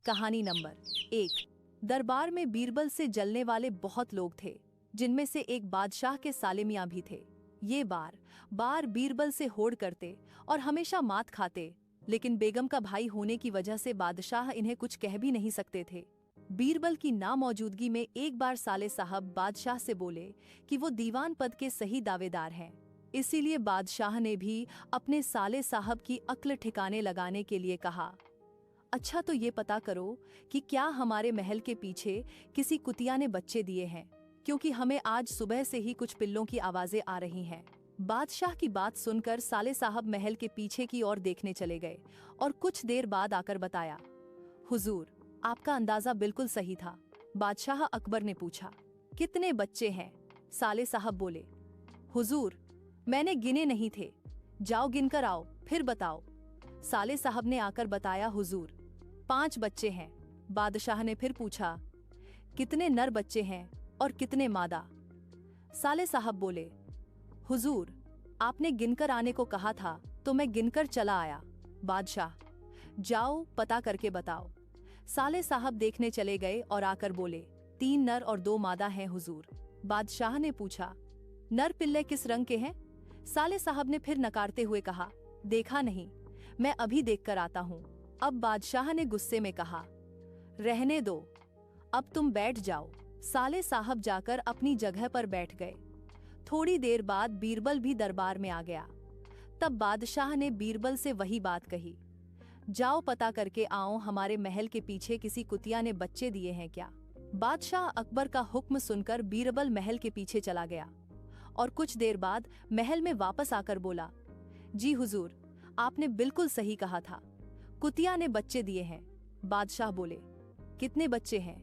कहानी नंबर 1। दरबार में बीरबल से जलने वाले बहुत लोग थे, जिनमें से एक बादशाह के साले मियां भी थे। ये बार बार बीरबल से होड़ करते और हमेशा मात खाते, लेकिन बेगम का भाई होने की वजह से बादशाह इन्हें कुछ कह भी नहीं सकते थे। बीरबल की नामौजूदगी में एक बार साले साहब बादशाह से बोले कि वो दीवान पद के सही दावेदार हैं। इसीलिए बादशाह ने भी अपने साले साहब की अक्ल ठिकाने लगाने के लिए कहा, अच्छा तो ये पता करो कि क्या हमारे महल के पीछे किसी कुतिया ने बच्चे दिए हैं, क्योंकि हमें आज सुबह से ही कुछ पिल्लों की आवाजें आ रही हैं। बादशाह की बात सुनकर साले साहब महल के पीछे की ओर देखने चले गए और कुछ देर बाद आकर बताया, हुजूर, आपका अंदाजा बिल्कुल सही था। बादशाह अकबर ने पूछा, कितने बच्चे हैं? साले साहब बोले, हुजूर, मैंने गिने नहीं थे, जाओ गिनकर आओ फिर बताओ। साले साहब ने आकर बताया, हुजूर, 5 बच्चे हैं। बादशाह ने फिर पूछा, कितने नर बच्चे हैं और कितने मादा? साले साहब बोले, हुजूर, आपने गिनकर आने को कहा था तो मैं गिनकर चला आया। बादशाह, जाओ पता करके बताओ। साले साहब देखने चले गए और आकर बोले, 3 नर और 2 मादा हैं हुजूर। बादशाह ने पूछा, नर पिल्ले किस रंग के हैं? साले साहब ने फिर नकारते हुए कहा, देखा नहीं, मैं अभी देखकर आता हूँ। अब बादशाह ने गुस्से में कहा, रहने दो, अब तुम बैठ जाओ। साले साहब जाकर अपनी जगह पर बैठ गए। थोड़ी देर बाद बीरबल भी दरबार में आ गया। तब बादशाह ने बीरबल से वही बात कही, जाओ पता करके आओ हमारे महल के पीछे किसी कुतिया ने बच्चे दिए हैं क्या? बादशाह अकबर का हुक्म सुनकर बीरबल महल के पीछे चला गया और कुछ देर बाद महल में वापस आकर बोला, जी हुजूर, आपने बिल्कुल सही कहा था, कुतिया ने बच्चे दिए हैं। बादशाह बोले, कितने बच्चे हैं?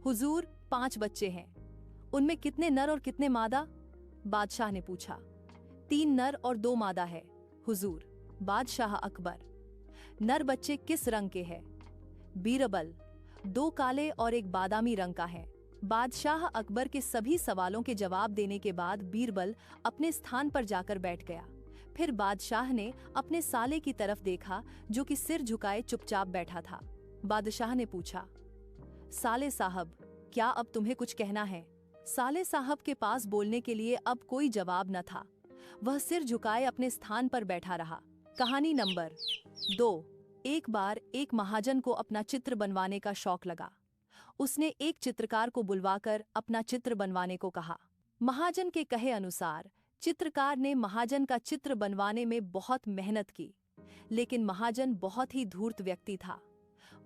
हुजूर, 5 बच्चे हैं। उनमें कितने नर और कितने मादा? बादशाह ने पूछा। 3 नर और 2 मादा है हुजूर। बादशाह अकबर, नर बच्चे किस रंग के हैं? बीरबल, 2 काले और 1 बादामी रंग का है। बादशाह अकबर के सभी सवालों के जवाब देने के बाद बीरबल अपने स्थान पर जाकर बैठ गया। फिर बादशाह ने अपने साले की तरफ देखा, जो कि सिर झुकाए चुपचाप बैठा था। बादशाह ने पूछा, साले साहब, क्या अब तुम्हें कुछ कहना है? साले साहब के पास बोलने के लिए अब कोई जवाब न था। वह सिर झुकाए अपने स्थान पर बैठा रहा। कहानी नंबर 2। एक बार एक महाजन को अपना चित्र बनवाने का शौक लगा। उसने एक चित्रकार को बुलवाकर अपना चित्र बनवाने को कहा। महाजन के कहे अनुसार चित्रकार ने महाजन का चित्र बनवाने में बहुत मेहनत की, लेकिन महाजन बहुत ही धूर्त व्यक्ति था।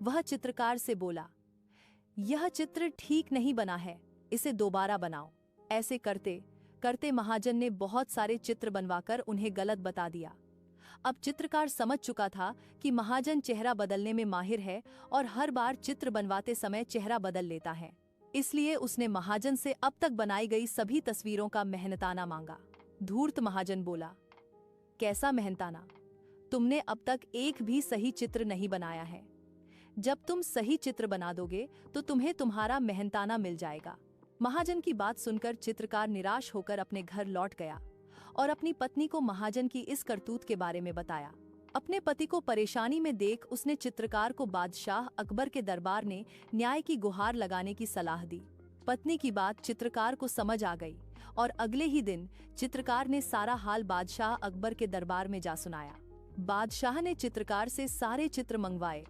वह चित्रकार से बोला, यह चित्र ठीक नहीं बना है, इसे दोबारा बनाओ। ऐसे करते करते महाजन ने बहुत सारे चित्र बनवाकर उन्हें गलत बता दिया। अब चित्रकार समझ चुका था कि महाजन चेहरा बदलने में माहिर है और हर बार चित्र बनवाते समय चेहरा बदल लेता है। इसलिए उसने महाजन से अब तक बनाई गई सभी तस्वीरों का मेहनताना मांगा। धूर्त महाजन बोला, कैसा मेहनताना? तुमने अब तक एक भी सही चित्र नहीं बनाया है। जब तुम सही चित्र बना दोगे तो तुम्हें तुम्हारा मेहनताना मिल जाएगा। महाजन की बात सुनकर चित्रकार निराश होकर अपने घर लौट गया और अपनी पत्नी को महाजन की इस करतूत के बारे में बताया। अपने पति को परेशानी में देख उसने चित्रकार को बादशाह अकबर के दरबार में न्याय की गुहार लगाने की सलाह दी। पत्नी की बात चित्रकार को समझ आ गई और अगले ही दिन चित्रकार ने सारा हाल बादशाह अकबर के दरबार में जा सुनाया। बादशाह ने चित्रकार से सारे चित्र मंगवाए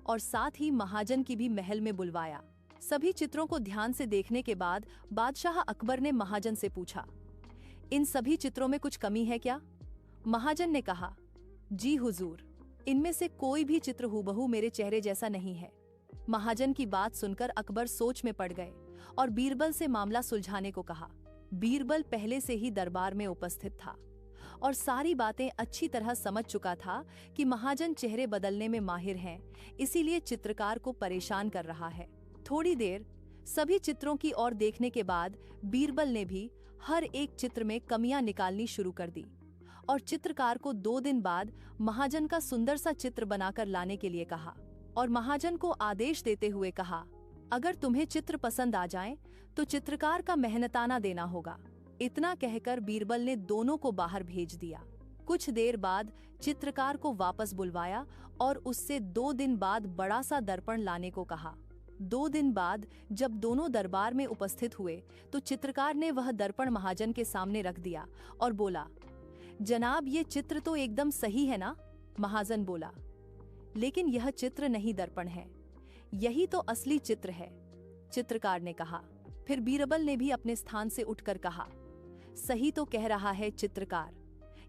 और साथ ही महाजन की भी महल में बुलवाया। सभी चित्रों को ध्यान से देखने के बाद बादशाह अकबर ने महाजन से पूछा, इन सभी चित्रों में कुछ कमी है क्या? महाजन ने कहा, जी हुजूर, इनमें से कोई भी चित्र हूबहू मेरे चेहरे जैसा नहीं है। महाजन की बात सुनकर अकबर सोच में पड़ गए और बीरबल से मामला सुलझाने को कहा। बीरबल पहले से ही दरबार में उपस्थित था और सारी बातें अच्छी तरह समझ चुका था कि महाजन चेहरे बदलने में माहिर हैं, इसीलिए चित्रकार को परेशान कर रहा है। थोड़ी देर सभी चित्रों की ओर देखने के बाद बीरबल ने भी हर एक चित्र में कमियां निकालनी शुरू कर दी और चित्रकार को 2 दिन बाद महाजन का सुंदर सा चित्र बनाकर लाने के लिए कहा और महाजन को आदेश देते हुए कहा, अगर तुम्हें चित्र पसंद आ जाए तो चित्रकार का मेहनताना देना होगा। इतना कहकर बीरबल ने दोनों को बाहर भेज दिया। कुछ देर बाद चित्रकार को वापस बुलवाया और उससे 2 दिन बाद बड़ा सा दर्पण लाने को कहा। 2 दिन बाद जब दोनों दरबार में उपस्थित हुए तो चित्रकार ने वह दर्पण महाजन के सामने रख दिया और बोला, जनाब ये चित्र तो एकदम सही है ना? महाजन बोला, लेकिन यह चित्र नहीं दर्पण है, यही तो असली चित्र है, चित्रकार ने कहा। फिर बीरबल ने भी अपने स्थान से उठकर कहा, सही तो कह रहा है चित्रकार,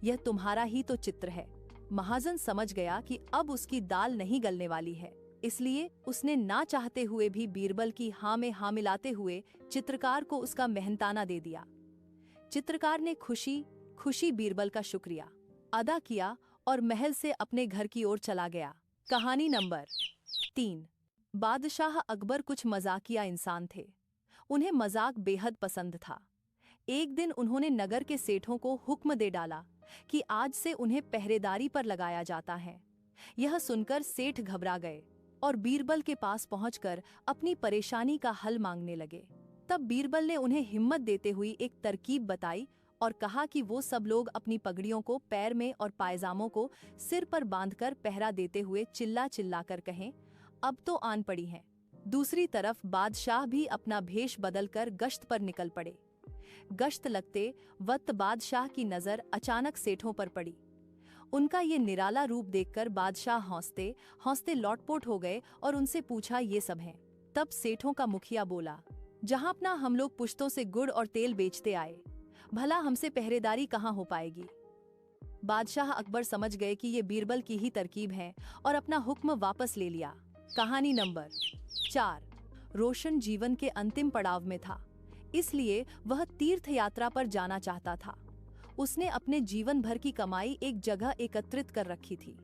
यह तुम्हारा ही तो चित्र है। महाजन समझ गया कि अब उसकी दाल नहीं गलने वाली है, इसलिए उसने ना चाहते हुए भी बीरबल की हाँ में हाँ मिलाते हुए चित्रकार को उसका मेहनताना दे दिया। चित्रकार ने खुशी खुशी बीरबल का शुक्रिया अदा किया और महल से अपने घर की ओर चला गया। कहानी नंबर 3। बादशाह अकबर कुछ मजाकिया इंसान थे। उन्हें मजाक बेहद पसंद था। एक दिन उन्होंने नगर के सेठों को हुक्म दे डाला कि आज से उन्हें पहरेदारी पर लगाया जाता है। यह सुनकर सेठ घबरा गए और बीरबल के पास पहुंचकर अपनी परेशानी का हल मांगने लगे। तब बीरबल ने उन्हें हिम्मत देते हुए एक तरकीब बताई और कहा कि वो सब लोग अपनी पगड़ियों को पैर में और पायजामों को सिर पर बांधकर पहरा देते हुए चिल्ला चिल्ला कर कहें, अब तो आन पड़ी हैं। दूसरी तरफ बादशाह भी अपना भेष बदलकर गश्त पर निकल पड़े। गश्त लगते वक्त बादशाह की नजर अचानक सेठों पर पड़ी। उनका ये निराला रूप देखकर बादशाह हौंसते हौंसते लौटपोट हो गए और उनसे पूछा, ये सब हैं? तब सेठों का मुखिया बोला, जहां अपना हम लोग पुश्तों से गुड़ और तेल बेचते आए, भला हमसे पहरेदारी कहाँ हो पाएगी। बादशाह अकबर समझ गए कि ये बीरबल की ही तरकीब है और अपना हुक्म वापस ले लिया। कहानी नंबर 4। रोशन जीवन के अंतिम पड़ाव में था, इसलिए वह तीर्थ यात्रा पर जाना चाहता था। उसने अपने जीवन भर की कमाई एक जगह एकत्रित कर रखी थी।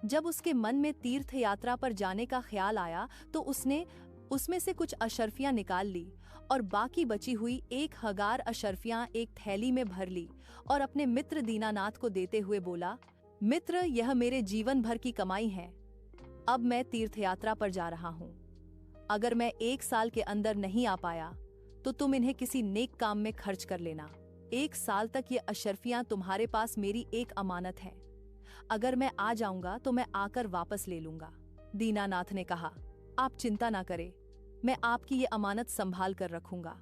जब उसके मन में तीर्थ यात्रा पर जाने का ख्याल आया तो उसने उसमें से कुछ अशर्फियां निकाल ली और बाकी बची हुई 1000 अशर्फियां एक थैली में भर ली और अपने मित्र दीनानाथ को देते हुए बोला, मित्र, यह मेरे जीवन भर की कमाई है। अब मैं तीर्थ यात्रा पर जा रहा हूँ। अगर मैं 1 साल के अंदर नहीं आ पाया तो तुम इन्हें किसी नेक काम में खर्च कर लेना। 1 साल तक ये अशर्फियां तुम्हारे पास मेरी एक अमानत है। अगर मैं आ जाऊंगा तो मैं आकर वापस ले लूंगा। दीनानाथ ने कहा, आप चिंता ना करें, मैं आपकी ये अमानत संभाल कर रखूंगा।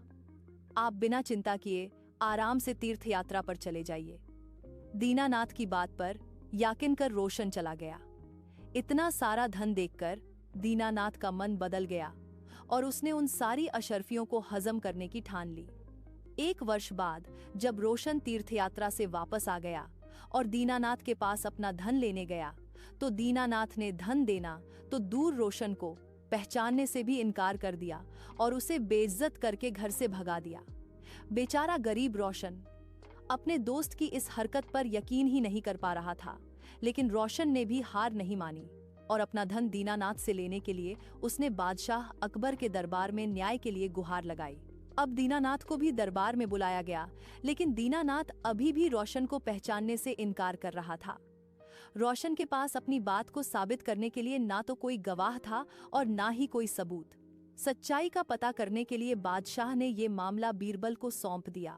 आप बिना चिंता किए आराम से तीर्थ यात्रा पर चले जाइए। दीनानाथ की बात पर यकीन कर रोशन चला गया। इतना सारा धन देखकर दीनानाथ का मन बदल गया और उसने उन सारी अशर्फियों को हजम करने की ठान ली। 1 वर्ष बाद जब रोशन तीर्थ यात्रा से वापस आ गया और दीनानाथ के पास अपना धन लेने गया तो दीनानाथ ने धन देना तो दूर रोशन को पहचानने से भी इनकार कर दिया और उसे बेइज्जत करके घर से भगा दिया। बेचारा गरीब रोशन अपने दोस्त की इस हरकत पर यकीन ही नहीं कर पा रहा था, लेकिन रोशन ने भी हार नहीं मानी और अपना धन दीनानाथ से लेने के लिए उसने बादशाह अकबर के दरबार में न्याय के लिए गुहार लगाई। अब दीनानाथ को भी दरबार में बुलाया गया, लेकिन दीनानाथ अभी भी रोशन को पहचानने से इनकार कर रहा था। रोशन के पास अपनी बात को साबित करने के लिए ना तो कोई गवाह था और ना ही कोई सबूत। सच्चाई का पता करने के लिए बादशाह ने ये मामला बीरबल को सौंप दिया।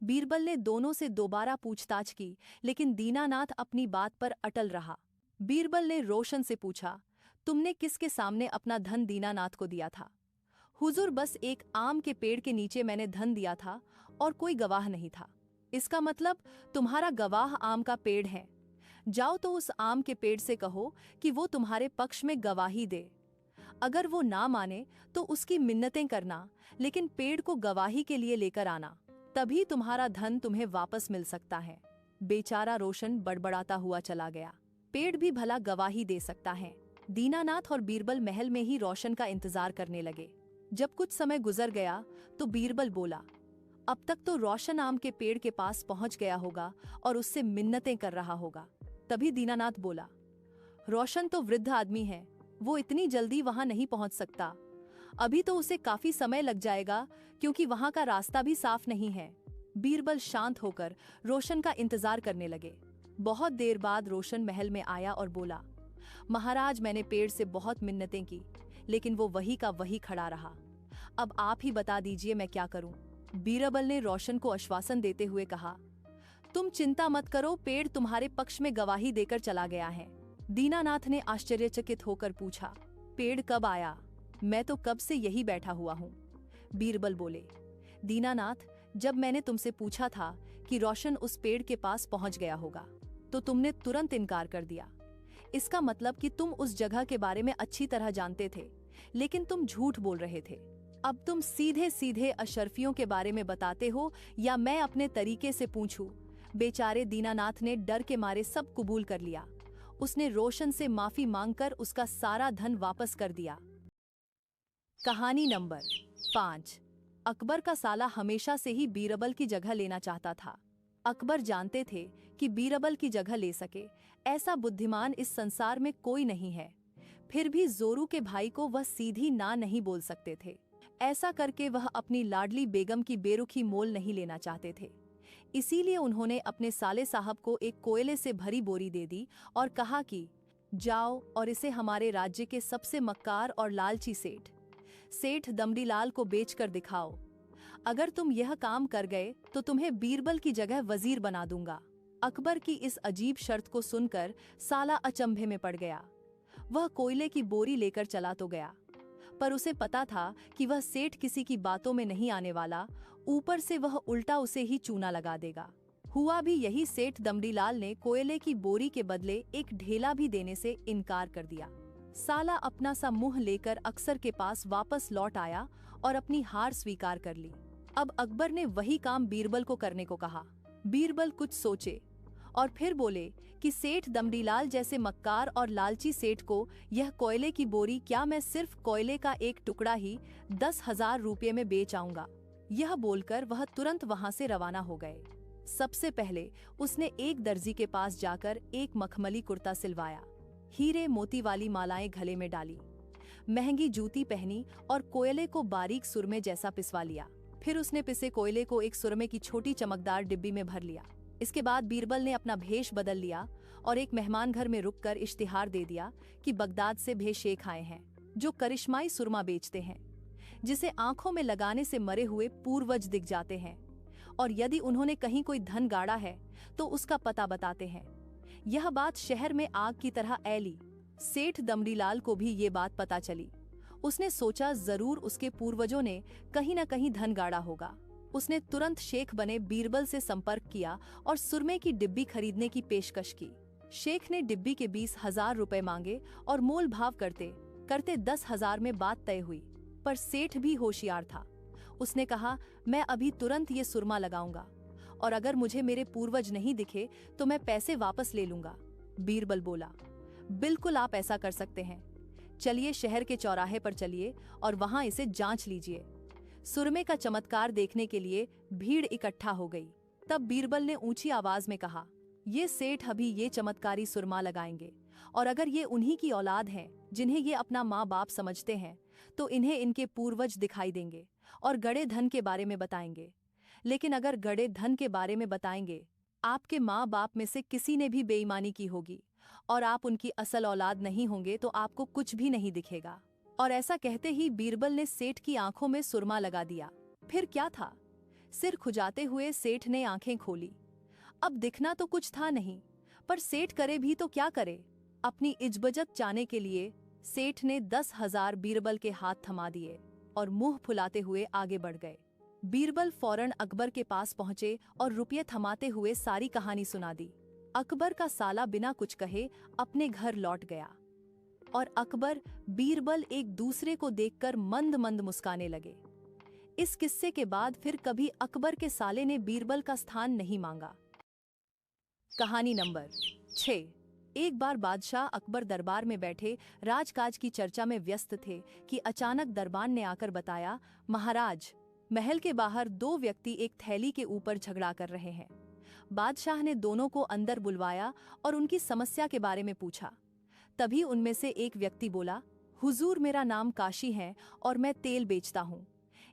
बीरबल ने दोनों से दोबारा पूछताछ की, लेकिन दीनानाथ अपनी बात पर अटल रहा। बीरबल ने रोशन से पूछा, तुमने किसके सामने अपना धन दीनानाथ को दिया था? हुजूर, बस एक आम के पेड़ के नीचे मैंने धन दिया था और कोई गवाह नहीं था। इसका मतलब तुम्हारा गवाह आम का पेड़ है। जाओ तो उस आम के पेड़ से कहो कि वो तुम्हारे पक्ष में गवाही दे। अगर वो ना माने तो उसकी मिन्नतें करना, लेकिन पेड़ को गवाही के लिए लेकर आना, तभी तुम्हारा धन तुम्हें वापस मिल सकता है। बेचारा रोशन बड़बड़ाता हुआ चला गया। पेड़ भी भला गवाही दे सकता है। दीनानाथ और बीरबल महल में ही रोशन का इंतजार करने लगे। जब कुछ समय गुजर गया तो बीरबल बोला, अब तक तो रोशन आम के पेड़ के पास पहुंच गया होगा और उससे मिन्नतें कर रहा होगा। तभी दीनानाथ बोला, रोशन तो वृद्ध आदमी है, वो इतनी जल्दी वहां नहीं पहुंच सकता। अभी तो उसे काफी समय लग जाएगा क्योंकि वहां का रास्ता भी साफ नहीं है। बीरबल शांत होकर रोशन का इंतजार करने लगे। बहुत देर बाद रोशन महल में आया और बोला, महाराज, मैंने पेड़ से बहुत मिन्नतें की, लेकिन वो वही का वही खड़ा रहा। अब आप ही बता दीजिए मैं क्या करूं। बीरबल ने रोशन को आश्वासन देते हुए कहा, तुम चिंता मत करो, पेड़ तुम्हारे पक्ष में गवाही देकर चला गया है। दीनानाथ ने आश्चर्यचकित होकर पूछा, पेड़ कब आया? मैं तो कब से यही बैठा हुआ हूँ। बीरबल बोले, दीनानाथ, जब मैंने तुमसे पूछा था कि रोशन उस पेड़ के पास पहुंच गया होगा, तो तुमने तुरंत इनकार कर दिया। इसका मतलब कि तुम उस जगह के बारे में अच्छी तरह जानते थे, लेकिन तुम झूठ बोल रहे थे। अब तुम सीधे सीधे अशरफियों के बारे में बताते हो या मैं अपने तरीके से पूछूं? बेचारे दीनानाथ ने डर के मारे सब कबूल कर लिया। उसने रोशन से माफी मांगकर उसका सारा धन वापस कर दिया। कहानी नंबर 5। अकबर का साला हमेशा से ही बीरबल की जगह लेना चाहता था। अकबर जानते थे कि बीरबल की जगह ले सके ऐसा बुद्धिमान इस संसार में कोई नहीं है। फिर भी जोरू के भाई को वह सीधी ना नहीं बोल सकते थे। ऐसा करके वह अपनी लाडली बेगम की बेरुखी मोल नहीं लेना चाहते थे। इसीलिए उन्होंने अपने साले साहब को एक कोयले से भरी बोरी दे दी और कहा कि जाओ और इसे हमारे राज्य के सबसे मक्कार और लालची सेठ दमड़ीलाल को बेचकर दिखाओ। अगर तुम यह काम कर गए तो तुम्हें बीरबल की जगह वजीर बना दूंगा। अकबर की इस अजीब शर्त को सुनकर साला अचंभे में पड़ गया। वह कोयले की बोरी लेकर चला तो गया, पर उसे पता था कि वह सेठ किसी की बातों में नहीं आने वाला, ऊपर से वह उल्टा उसे ही चूना लगा देगा। हुआ भी यही, सेठ दमड़ीलाल ने कोयले की बोरी के बदले एक ढेला भी देने से इनकार कर दिया। साला अपना सा मुंह लेकर अक्सर के पास वापस लौट आया और अपनी हार स्वीकार कर ली। अब अकबर ने वही काम बीरबल को करने को कहा। बीरबल कुछ सोचे और फिर बोले कि सेठ दमड़ीलाल जैसे मक्कार और लालची सेठ को यह कोयले की बोरी क्या मैं सिर्फ कोयले का एक टुकड़ा ही 10,000 रुपये में बेच आऊंगा। यह बोलकर वह तुरंत वहां से रवाना हो गए। सबसे पहले उसने एक दर्जी के पास जाकर एक मखमली कुर्ता सिलवाया, हीरे मोती वाली मालाएं गले में डाली, महंगी जूती पहनी और कोयले को बारीक सुरमे जैसा पिसवा लिया। फिर उसने पिसे कोयले को एक सुरमे की छोटी चमकदार डिब्बी में भर लिया। इसके बाद बीरबल ने अपना भेष बदल लिया और एक मेहमान घर में रुककर इश्तिहार दे दिया कि बगदाद से भे शेख आए हैं, जो करिश्माई सुरमा बेचते हैं, जिसे आंखों में लगाने से मरे हुए पूर्वज दिख जाते हैं, और यदि उन्होंने कहीं कोई धन गाड़ा है तो उसका पता बताते हैं। यह बात शहर में आग की तरह ऐली। सेठ दमड़ीलाल को भी ये बात पता चली। उसने सोचा जरूर उसके पूर्वजों ने कहीं न कहीं धन गाड़ा होगा। उसने तुरंत शेख बने बीरबल से संपर्क किया और सुरमे की डिब्बी खरीदने की पेशकश की। शेख ने डिब्बी के 20,000 रुपए मांगे और मोल भाव करते करते 10,000 में बात तय हुई। पर सेठ भी होशियार था। उसने कहा, मैं अभी तुरंत ये सुरमा लगाऊंगा और अगर मुझे मेरे पूर्वज नहीं दिखे तो मैं पैसे वापस ले लूंगा। बीरबल बोला, बिल्कुल आप ऐसा कर सकते हैं। चलिए शहर के चौराहे पर चलिए और वहां इसे जांच लीजिए। सुरमे का चमत्कार देखने के लिए भीड़ इकट्ठा हो गई। तब बीरबल ने ऊंची आवाज में कहा, ये सेठ अभी ये चमत्कारी सुरमा लगाएंगे और अगर ये उन्हीं की औलाद हैं जिन्हें ये अपना माँ बाप समझते हैं तो इन्हें इनके पूर्वज दिखाई देंगे और गड़े धन के बारे में बताएंगे। लेकिन अगर गड़े धन के बारे में बताएंगे, आपके माँ बाप में से किसी ने भी बेईमानी की होगी और आप उनकी असल औलाद नहीं होंगे तो आपको कुछ भी नहीं दिखेगा। और ऐसा कहते ही बीरबल ने सेठ की आंखों में सुरमा लगा दिया। फिर क्या था, सिर खुजाते हुए सेठ ने आंखें खोली। अब दिखना तो कुछ था नहीं, पर सेठ करे भी तो क्या करे। अपनी इज्जत चाने के लिए सेठ ने 10,000 बीरबल के हाथ थमा दिए और मुंह फुलाते हुए आगे बढ़ गए। बीरबल फौरन अकबर के पास पहुंचे और रुपये थमाते हुए सारी कहानी सुना दी। अकबर का साला बिना कुछ कहे अपने घर लौट गया और अकबर बीरबल एक दूसरे को देखकर मंद मंद मुस्काने लगे। इस किस्से के बाद फिर कभी अकबर के साले ने बीरबल का स्थान नहीं मांगा। कहानी नंबर 6। एक बार बादशाह अकबर दरबार में बैठे राजकाज की चर्चा में व्यस्त थे कि अचानक दरबान ने आकर बताया, महाराज, महल के बाहर 2 व्यक्ति एक थैली के ऊपर झगड़ा कर रहे हैं। बादशाह ने दोनों को अंदर बुलवाया और उनकी समस्या के बारे में पूछा। तभी उनमें से एक व्यक्ति बोला, हुजूर, मेरा नाम काशी है और मैं तेल बेचता हूँ।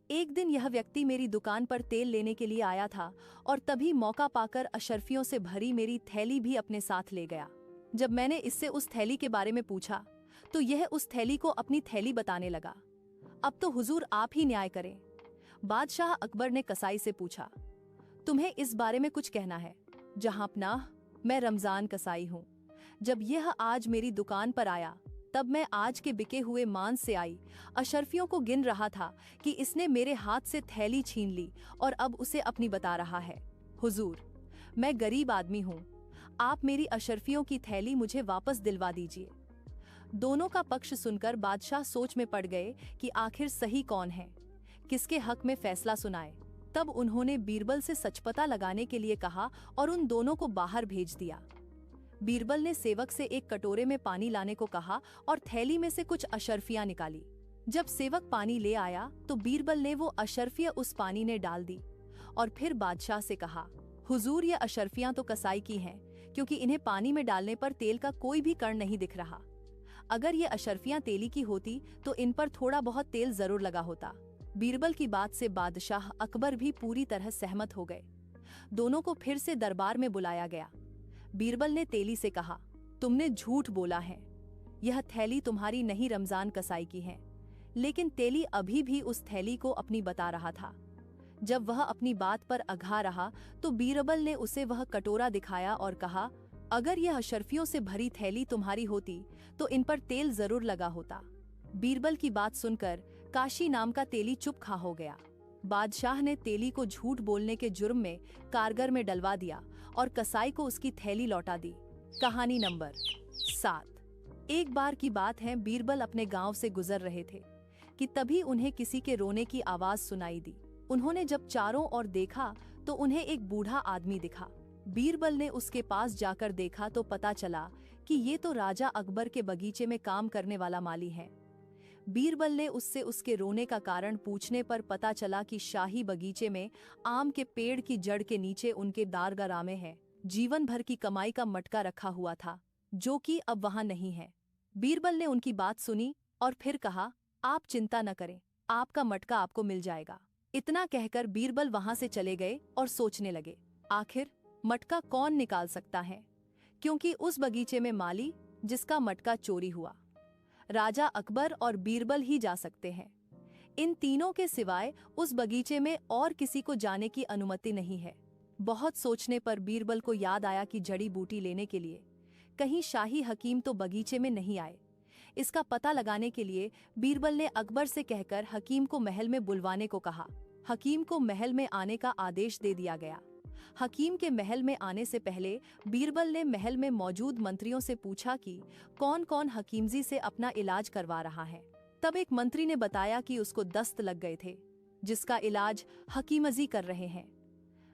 एक दिन यह व्यक्ति मेरी दुकान पर तेल लेने के लिए आया था और तभी मौका पाकर अशर्फियों से भरी मेरी थैली भी अपने साथ ले गया। जब मैंने इससे उस थैली के बारे में पूछा तो यह उस थैली को अपनी थैली बताने लगा। अब तो हुजूर आप ही न्याय करें। बादशाह अकबर ने कसाई से पूछा, तुम्हें इस बारे में कुछ कहना है? जहांपनाह, मैं रमजान कसाई हूँ। जब यह आज मेरी दुकान पर आया तब मैं आज के बिके हुए मांस से आई अशर्फियों को गिन रहा था कि इसने मेरे हाथ से थैली छीन ली और अब उसे अपनी बता रहा है। हुजूर, मैं गरीब आदमी हूँ, आप मेरी अशर्फियों की थैली मुझे वापस दिलवा दीजिए। दोनों का पक्ष सुनकर बादशाह सोच में पड़ गए कि आखिर सही कौन है, किसके हक में फैसला सुनाए। तब उन्होंने बीरबल से सच पता लगाने के लिए कहा और उन दोनों को बाहर भेज दिया। बीरबल ने सेवक से एक कटोरे में पानी लाने को कहा और थैली में से कुछ अशर्फियां निकाली। जब सेवक पानी ले आया तो बीरबल ने वो अशर्फियां उस पानी में डाल दी और फिर बादशाह से कहा, हुजूर, ये अशर्फियां तो कसाई की हैं, क्योंकि इन्हें पानी में डालने पर तेल का कोई भी कण नहीं दिख रहा। अगर ये अशर्फियां तेली की होती तो इन पर थोड़ा बहुत तेल जरूर लगा होता। बीरबल की बात से बादशाह अकबर भी पूरी तरह सहमत हो गए। दोनों को फिर से दरबार में बुलाया गया। बीरबल ने तेली से कहा, तुमने झूठ बोला है, यह थैली तुम्हारी नहीं रमजान कसाई की है। लेकिन तेली अभी भी उस थैली को अपनी बता रहा था। जब वह अपनी बात पर अघा रहा तो बीरबल ने उसे वह कटोरा दिखाया और कहा, अगर यह अशर्फियों से भरी थैली तुम्हारी होती तो इन पर तेल जरूर लगा होता। बीरबल की बात सुनकर काशी नाम का तेली चुप खा हो गया। बादशाह ने तेली को झूठ बोलने के जुर्म में कारगर में डलवा दिया और कसाई को उसकी थैली लौटा दी। कहानी नंबर 7। एक बार की बात है, बीरबल अपने गांव से गुजर रहे थे कि तभी उन्हें किसी के रोने की आवाज सुनाई दी। उन्होंने जब चारों ओर देखा तो उन्हें एक बूढ़ा आदमी दिखा। बीरबल ने उसके पास जाकर देखा तो पता चला कि ये तो राजा अकबर के बगीचे में काम करने वाला माली है। बीरबल ने उससे उसके रोने का कारण पूछने पर पता चला कि शाही बगीचे में आम के पेड़ की जड़ के नीचे उनके दारगाह में है जीवन भर की कमाई का मटका रखा हुआ था, जो कि अब वहां नहीं है। बीरबल ने उनकी बात सुनी और फिर कहा, आप चिंता न करें, आपका मटका आपको मिल जाएगा। इतना कहकर बीरबल वहां से चले गए और सोचने लगे, आखिर मटका कौन निकाल सकता है, क्योंकि उस बगीचे में माली जिसका मटका चोरी हुआ राजा अकबर और बीरबल ही जा सकते हैं। इन तीनों के सिवाय उस बगीचे में और किसी को जाने की अनुमति नहीं है। बहुत सोचने पर बीरबल को याद आया कि जड़ी बूटी लेने के लिए कहीं शाही हकीम तो बगीचे में नहीं आए। इसका पता लगाने के लिए बीरबल ने अकबर से कहकर हकीम को महल में बुलवाने को कहा। हकीम को महल में आने का आदेश दे दिया गया। हकीम के महल में आने से पहले बीरबल ने महल में मौजूद मंत्रियों से पूछा कि कौन कौन हकीमजी से अपना इलाज करवा रहा है। तब एक मंत्री ने बताया कि उसको दस्त लग गए थे, जिसका इलाज हकीमजी कर रहे हैं।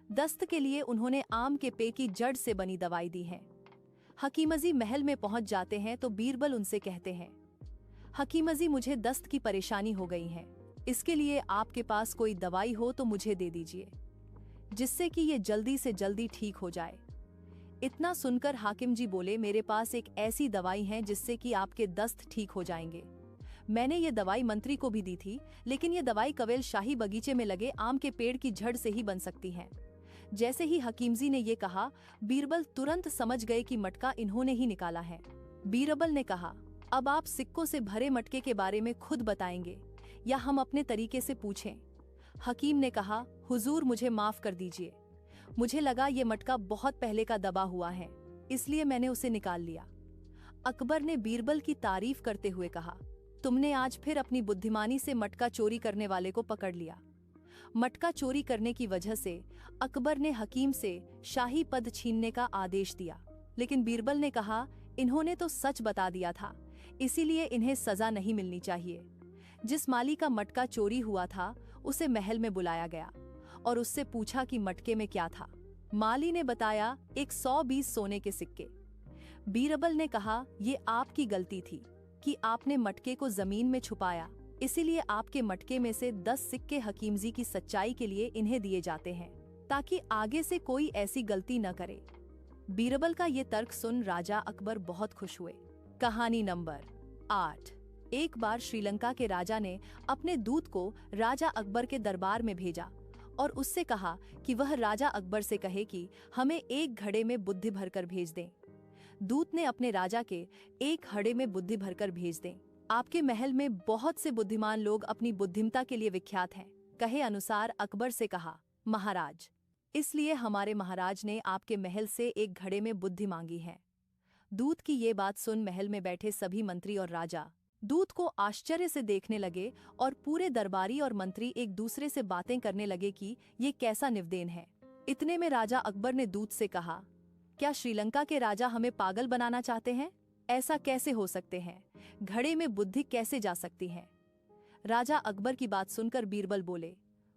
दस्त के लिए उन्होंने आम के पेड़ की जड़ से बनी दवाई दी है। हकीमजी महल में पहुंच जाते हैं तो बीरबल उनसे कहते हैं, हकीमजी, मुझे दस्त की परेशानी हो गई है, इसके लिए आपके पास कोई दवाई हो तो मुझे दे दीजिए, जिससे कि ये जल्दी से जल्दी ठीक हो जाए। इतना सुनकर हाकिम जी बोले, मेरे पास एक ऐसी दवाई है जिससे कि आपके दस्त ठीक हो जाएंगे। मैंने ये दवाई मंत्री को भी दी थी, लेकिन ये दवाई कवेल शाही बगीचे में लगे आम के पेड़ की जड़ से ही बन सकती है। जैसे ही हकीम जी ने ये कहा, बीरबल तुरंत समझ गए कि मटका इन्होंने ही निकाला है। बीरबल ने कहा, अब आप सिक्कों से भरे मटके के बारे में खुद बताएंगे या हम अपने तरीके से पूछें? हकीम ने कहा, हुजूर, मुझे माफ कर दीजिए, मुझे लगा ये मटका बहुत पहले का दबा हुआ है, इसलिए मैंने उसे निकाल लिया। अकबर ने बीरबल की तारीफ करते हुए कहा, तुमने आज फिर अपनी बुद्धिमानी से मटका चोरी करने वाले को पकड़ लिया। मटका चोरी करने की वजह से अकबर ने हकीम से शाही पद छीनने का आदेश दिया, लेकिन बीरबल ने कहा, इन्होंने तो सच बता दिया था, इसीलिए इन्हें सजा नहीं मिलनी चाहिए। जिस माली का मटका चोरी हुआ था उसे महल में बुलाया गया और उससे पूछा कि मटके में क्या था। माली ने बताया, 120 सोने के सिक्के। बीरबल ने कहा, ये आपकी गलती थी कि आपने मटके को जमीन में छुपाया, इसीलिए आपके मटके में से 10 सिक्के हकीमजी की सच्चाई के लिए इन्हें दिए जाते हैं, ताकि आगे से कोई ऐसी गलती न करे। बीरबल का ये तर्क सुन राजा अकबर बहुत खुश हुए। कहानी नंबर 8। एक बार श्रीलंका के राजा ने अपने दूत को राजा अकबर के दरबार में भेजा और उससे कहा कि वह राजा अकबर से कहे कि हमें एक घड़े में बुद्धि भरकर भेज दें। दूत ने अपने राजा के एक घड़े में बुद्धि भरकर भेज दें। आपके महल में बहुत से बुद्धिमान लोग अपनी बुद्धिमता के लिए विख्यात हैं। कहे अनुसार अकबर से कहा, महाराज, इसलिए हमारे महाराज ने आपके महल से एक घड़े में बुद्धि मांगी है। दूत की ये बात सुन महल में बैठे सभी मंत्री और राजा दूत को आश्चर्य से देखने लगे और पूरे दरबारी और मंत्री एक दूसरे से बातें करने लगे कि ये कैसा निवेदन है। इतने में राजा अकबर ने दूत से कहा, क्या श्रीलंका के राजा हमें पागल बनाना चाहते हैं? ऐसा कैसे हो सकते हैं? घड़े में बुद्धि कैसे जा सकती है? राजा अकबर की बात सुनकर बीरबल बोले,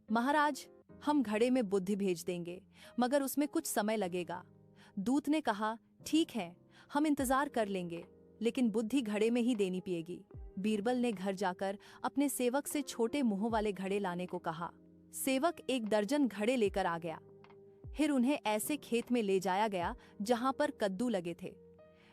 महाराज, हम घड़े में बुद्धि भेज देंगे, मगर उसमें कुछ समय लगेगा। दूत ने कहा, ठीक है, हम इंतजार कर लेंगे, लेकिन बुद्धि घड़े में ही देनी पड़ेगी। बीरबल ने घर जाकर अपने सेवक से छोटे मुंहों वाले घड़े लाने को कहा। सेवक 1 दर्जन घड़े लेकर आ गया। फिर उन्हें ऐसे खेत में ले जाया गया जहां पर कद्दू लगे थे।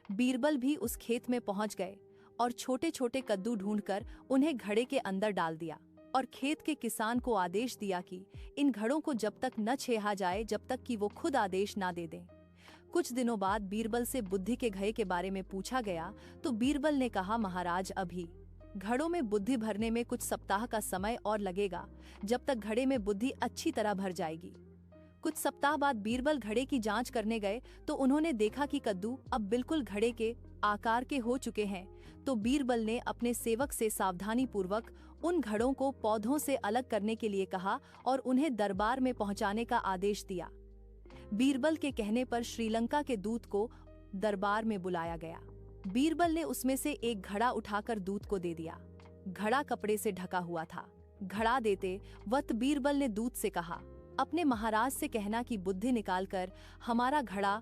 बीरबल भी उस खेत में पहुंच गए और छोटे छोटे कद्दू ढूंढकर उन्हें घड़े के अंदर डाल दिया और खेत के किसान को आदेश दिया कि इन घड़ों को जब तक न छेहा जाए जब तक कि वो खुद आदेश ना दे दें। कुछ दिनों बाद बीरबल से बुद्धि के घड़े के बारे में पूछा गया तो बीरबल ने कहा, महाराज, अभी घड़ों में बुद्धि भरने में कुछ सप्ताह का समय और लगेगा, जब तक घड़े में बुद्धि अच्छी तरह भर जाएगी। कुछ सप्ताह बाद बीरबल घड़े की जांच करने गए तो उन्होंने देखा कि कद्दू अब बिल्कुल घड़े के आकार के हो चुके हैं। तो बीरबल ने अपने सेवक से सावधानी पूर्वक उन घड़ों को पौधों से अलग करने के लिए कहा और उन्हें दरबार में पहुंचाने का आदेश दिया। बीरबल के कहने पर श्रीलंका के दूत को दरबार में बुलाया गया। बीरबल ने उसमें से एक घड़ा उठाकर दूत को दे दिया। घड़ा कपड़े से ढका हुआ था। घड़ा देते वक्त बीरबल ने दूत से कहा, अपने महाराज से कहना कि बुद्धि निकालकर हमारा घड़ा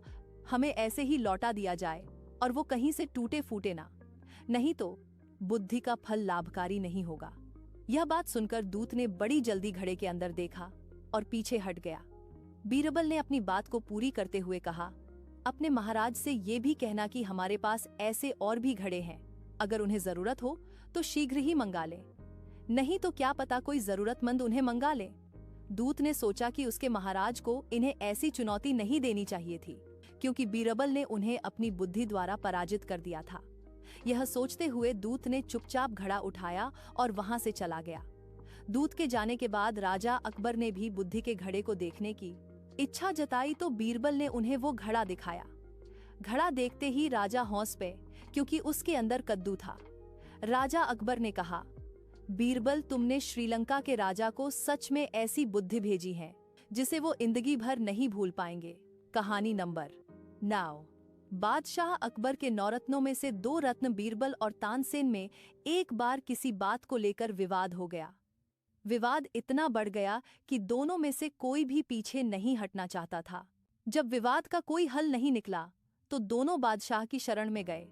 हमें ऐसे ही लौटा दिया जाए और वो कहीं से टूटे फूटे ना, नहीं तो बुद्धि का फल लाभकारी नहीं होगा। यह बात सुनकर दूत ने बड़ी जल्दी घड़े के अंदर देखा और पीछे हट गया। बीरबल ने अपनी बात को पूरी करते हुए कहा, अपने महाराज से ये भी कहना कि हमारे पास ऐसे और भी घड़े हैं, अगर उन्हें जरूरत हो तो शीघ्र ही मंगा ले, नहीं तो क्या पता कोई जरूरतमंद उन्हें मंगा ले। दूत ने सोचा कि उसके महाराज को इन्हें ऐसी चुनौती नहीं देनी चाहिए थी, क्योंकि बीरबल ने उन्हें अपनी बुद्धि द्वारा पराजित कर दिया था। यह सोचते हुए दूत ने चुपचाप घड़ा उठाया और वहां से चला गया। दूत के जाने के बाद राजा अकबर ने भी बुद्धि के घड़े को देखने की इच्छा जताई तो बीरबल ने उन्हें वो घड़ा दिखाया। घड़ा देखते ही राजा हौस पे, क्योंकि उसके अंदर कद्दू था। राजा अकबर ने कहा, बीरबल, तुमने श्रीलंका के राजा को सच में ऐसी बुद्धि भेजी है जिसे वो जिंदगी भर नहीं भूल पाएंगे। कहानी नंबर 9। बादशाह अकबर के 9 रत्नों में से 2 रत्न बीरबल और तानसेन में एक बार किसी बात को लेकर विवाद हो गया। विवाद इतना बढ़ गया कि दोनों में से कोई भी पीछे नहीं हटना चाहता था। जब विवाद का कोई हल नहीं निकला तो दोनों बादशाह की शरण में गए।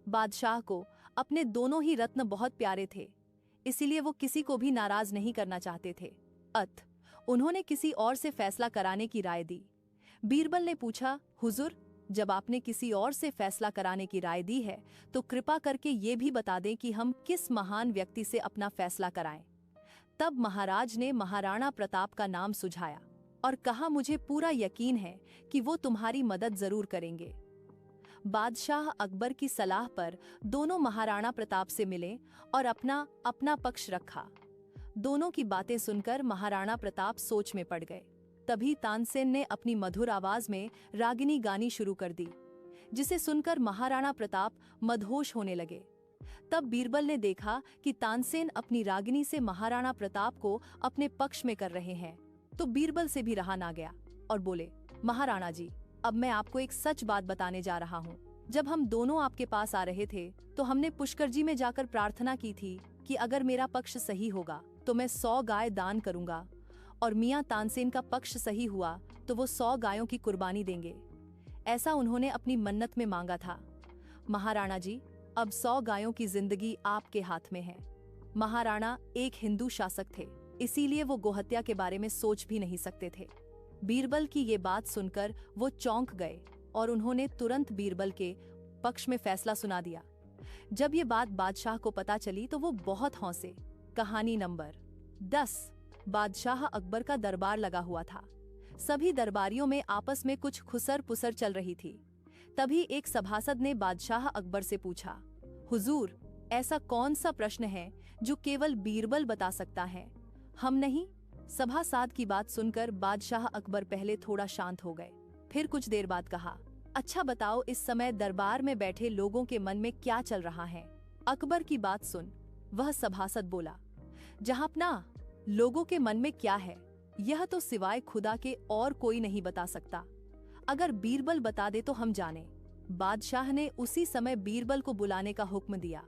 बादशाह को अपने दोनों ही रत्न बहुत प्यारे थे, इसीलिए वो किसी को भी नाराज नहीं करना चाहते थे। उन्होंने किसी और से फैसला कराने की राय दी। बीरबल ने पूछा, हुजूर, जब आपने किसी और से फैसला कराने की राय दी है तो कृपा करके ये भी बता दें कि हम किस महान व्यक्ति से अपना फैसला कराएं। तब महाराज ने महाराणा प्रताप का नाम सुझाया और कहा, मुझे पूरा यकीन है कि वो तुम्हारी मदद जरूर करेंगे। बादशाह अकबर की सलाह पर दोनों महाराणा प्रताप से मिले और अपना अपना पक्ष रखा। दोनों की बातें सुनकर महाराणा प्रताप सोच में पड़ गए। तभी तानसेन ने अपनी मधुर आवाज में रागिनी गानी शुरू कर दी, जिसे सुनकर महाराणा प्रताप मदहोश होने लगे। तब बीरबल ने देखा कि तानसेन अपनी रागिनी से महाराणा प्रताप को अपने पक्ष में कर रहे हैं, तो बीरबल से भी रहा ना गया और बोले, महाराणा जी, अब मैं आपको एक सच बात बताने जा रहा हूँ। जब हम दोनों आपके पास आ रहे थे तो हमने पुष्कर जी में जाकर प्रार्थना की थी कि अगर मेरा पक्ष सही होगा तो मैं 100 गाय दान करूंगा, और मियाँ तानसेन का पक्ष सही हुआ तो वो 100 गायों की कुर्बानी देंगे। ऐसा उन्होंने अपनी मन्नत में मांगा था। महाराणा जी, अब 100 गायों की जिंदगी आपके हाथ में है। महाराणा एक हिंदू शासक थे, इसीलिए वो गोहत्या के बारे में सोच भी नहीं सकते थे। बीरबल की ये बात सुनकर वो चौंक गए और उन्होंने तुरंत बीरबल के पक्ष में फैसला सुना दिया। जब ये बात बादशाह को पता चली तो वो बहुत हौंसे। कहानी नंबर 10। बादशाह अकबर का दरबार लगा हुआ था। सभी दरबारियों में आपस में कुछ खुसर पुसर चल रही थी। तभी एक सभासद ने बादशाह अकबर से पूछा, हुजूर, ऐसा कौन सा प्रश्न है जो केवल बीरबल बता सकता है, हम नहीं? सभासद की बात सुनकर बादशाह अकबर पहले थोड़ा शांत हो गए, फिर कुछ देर बाद कहा, अच्छा बताओ, इस समय दरबार में बैठे लोगों के मन में क्या चल रहा है? अकबर की बात सुन वह सभासद बोला, जहांपनाह, लोगों के मन में क्या है यह तो सिवाय खुदा के और कोई नहीं बता सकता। अगर बीरबल बता दे तो हम जाने। बादशाह ने उसी समय बीरबल को बुलाने का हुक्म दिया।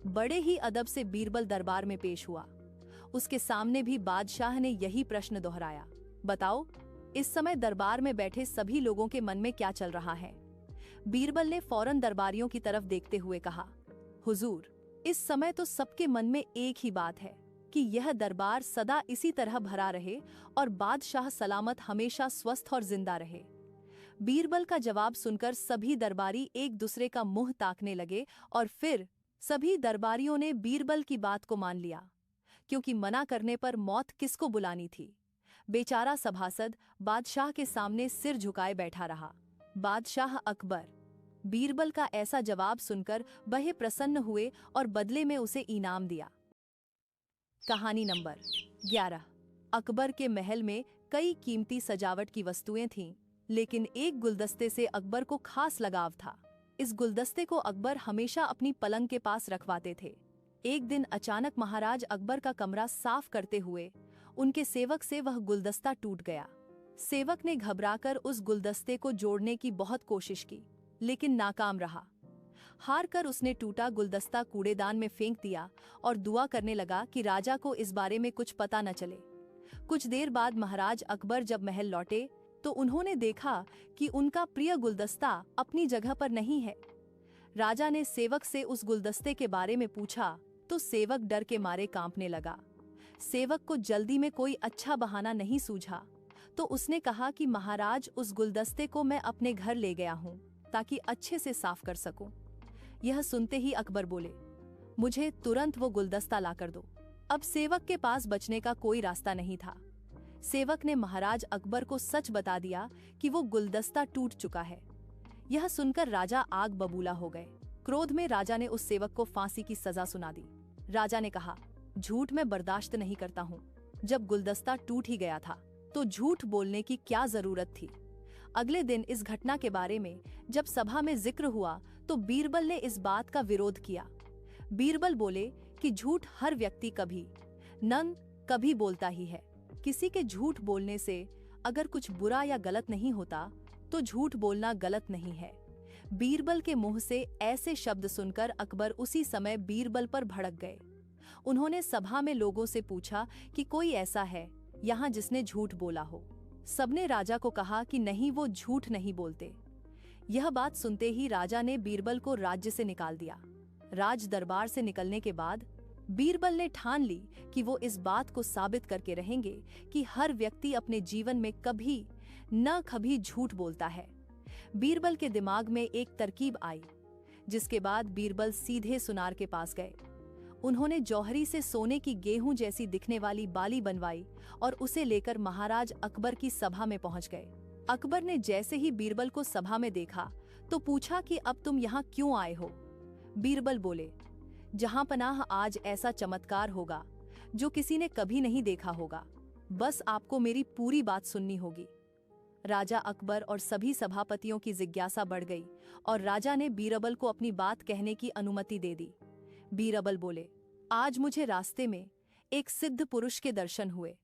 बड़े ही अदब से बीरबल दरबार में पेश हुआ। उसके सामने भी बादशाह ने यही प्रश्न दोहराया, बताओ, इस समय दरबार में बैठे सभी लोगों के मन में क्या चल रहा है? बीरबल ने फौरन दरबारियों की तरफ देखते हुए कहा, हुजूर, इस समय तो सबके मन में एक ही बात है कि यह दरबार सदा इसी तरह भरा रहे और बादशाह सलामत हमेशा स्वस्थ और जिंदा रहे। बीरबल का जवाब सुनकर सभी दरबारी एक दूसरे का मुंह ताकने लगे और फिर सभी दरबारियों ने बीरबल की बात को मान लिया, क्योंकि मना करने पर मौत किसको बुलानी थी। बेचारा सभासद बादशाह के सामने सिर झुकाए बैठा रहा। बादशाह अकबर बीरबल का ऐसा जवाब सुनकर बड़े प्रसन्न हुए और बदले में उसे इनाम दिया। कहानी नंबर 11। अकबर के महल में कई कीमती सजावट की वस्तुएं थीं, लेकिन एक गुलदस्ते से अकबर को खास लगाव था। इस गुलदस्ते को अकबर हमेशा अपनी पलंग के पास रखवाते थे। एक दिन अचानक महाराज अकबर का कमरा साफ करते हुए उनके सेवक से वह गुलदस्ता टूट गया। सेवक ने घबराकर उस गुलदस्ते को जोड़ने की बहुत कोशिश की, लेकिन नाकाम रहा। हार कर उसने टूटा गुलदस्ता कूड़ेदान में फेंक दिया और दुआ करने लगा कि राजा को इस बारे में कुछ पता न चले। कुछ देर बाद महाराज अकबर जब महल लौटे तो उन्होंने देखा कि उनका प्रिय गुलदस्ता अपनी जगह पर नहीं है। राजा ने सेवक से उस गुलदस्ते के बारे में पूछा तो सेवक डर के मारे कांपने लगा। सेवक को जल्दी में कोई अच्छा बहाना नहीं सूझा, तो उसने कहा कि महाराज, उस गुलदस्ते को मैं अपने घर ले गया हूँ ताकि अच्छे से साफ कर सकूं। यह सुनते ही अकबर बोले, मुझे तुरंत वो गुलदस्ता लाकर दो। अब सेवक के पास बचने का कोई रास्ता नहीं था। सेवक ने महाराज अकबर को सच बता दिया कि वो गुलदस्ता टूट चुका है। यह सुनकर राजा आग बबूला हो गए। क्रोध में राजा ने उस सेवक को फांसी की सजा सुना दी। राजा ने कहा, झूठ मैं बर्दाश्त नहीं करता हूँ। जब गुलदस्ता टूट ही गया था तो झूठ बोलने की क्या जरूरत थी। अगले दिन इस घटना के बारे में जब सभा में जिक्र हुआ तो बीरबल ने इस बात का विरोध किया। बीरबल बोले कि झूठ हर व्यक्ति कभी न कभी बोलता ही है। किसी के झूठ बोलने से अगर कुछ बुरा या गलत नहीं होता तो झूठ बोलना गलत नहीं है। बीरबल के मुंह से ऐसे शब्द सुनकर अकबर उसी समय बीरबल पर भड़क गए। उन्होंने सभा में लोगों से पूछा कि कोई ऐसा है यहाँ जिसने झूठ बोला हो। सबने राजा को कहा कि नहीं, वो झूठ नहीं बोलते। यह बात सुनते ही राजा ने बीरबल को राज्य से निकाल दिया। राज दरबार से निकलने के बाद बीरबल ने ठान ली कि वो इस बात को साबित करके रहेंगे कि हर व्यक्ति अपने जीवन में कभी न कभी झूठ बोलता है। बीरबल के दिमाग में एक तरकीब आई, जिसके बाद बीरबल सीधे सुनार के पास गए। उन्होंने जौहरी से सोने की गेहूं जैसी दिखने वाली बाली बनवाई और उसे लेकर महाराज अकबर की सभा में पहुंच गए। अकबर ने जैसे ही बीरबल को सभा में देखा तो पूछा कि अब तुम यहाँ क्यों आए हो? बीरबल बोले, जहांपनाह, आज ऐसा चमत्कार होगा जो किसी ने कभी नहीं देखा होगा। बस आपको मेरी पूरी बात सुननी होगी। राजा अकबर और सभी सभापतियों की जिज्ञासा बढ़ गई और राजा ने बीरबल को अपनी बात कहने की अनुमति दे दी। बीरबल बोले, आज मुझे रास्ते में एक सिद्ध पुरुष के दर्शन हुए।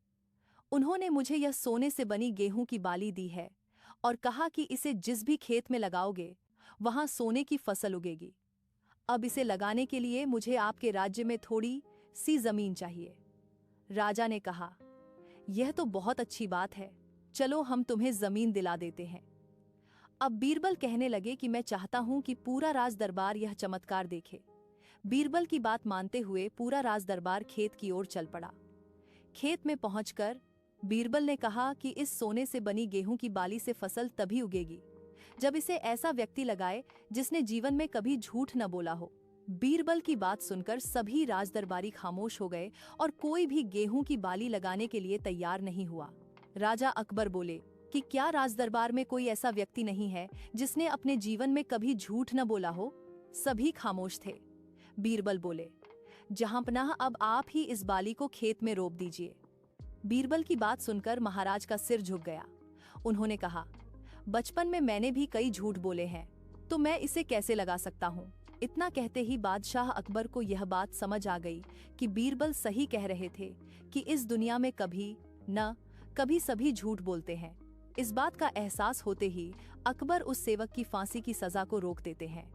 उन्होंने मुझे यह सोने से बनी गेहूं की बाली दी है और कहा कि इसे जिस भी खेत में लगाओगे वहां सोने की फसल उगेगी। अब इसे लगाने के लिए मुझे आपके राज्य में थोड़ी सी जमीन चाहिए। राजा ने कहा, यह तो बहुत अच्छी बात है, चलो हम तुम्हें जमीन दिला देते हैं। अब बीरबल कहने लगे कि मैं चाहता हूं कि पूरा राज दरबार यह चमत्कार देखे। बीरबल की बात मानते हुए पूरा राज दरबार खेत की ओर चल पड़ा। खेत में पहुंचकर बीरबल ने कहा कि इस सोने से बनी गेहूं की बाली से फसल तभी उगेगी जब इसे ऐसा व्यक्ति लगाए जिसने जीवन में कभी झूठ न बोला हो। बीरबल की बात सुनकर सभी राजदरबारी खामोश हो गए और कोई भी गेहूं की बाली लगाने के लिए तैयार नहीं हुआ। राजा अकबर बोले कि क्या राजदरबार में कोई ऐसा व्यक्ति नहीं है जिसने अपने जीवन में कभी झूठ न बोला हो? सभी खामोश थे। बीरबल बोले, जहांपनाह, अब आप ही इस बाली को खेत में रोप दीजिए। बीरबल की बात सुनकर महाराज का सिर झुक गया। उन्होंने कहा, बचपन में मैंने भी कई झूठ बोले हैं, तो मैं इसे कैसे लगा सकता हूँ। इतना कहते ही बादशाह अकबर को यह बात समझ आ गई कि बीरबल सही कह रहे थे कि इस दुनिया में कभी सभी झूठ बोलते हैं। इस बात का एहसास होते ही अकबर उस सेवक की फांसी की सजा को रोक देते हैं।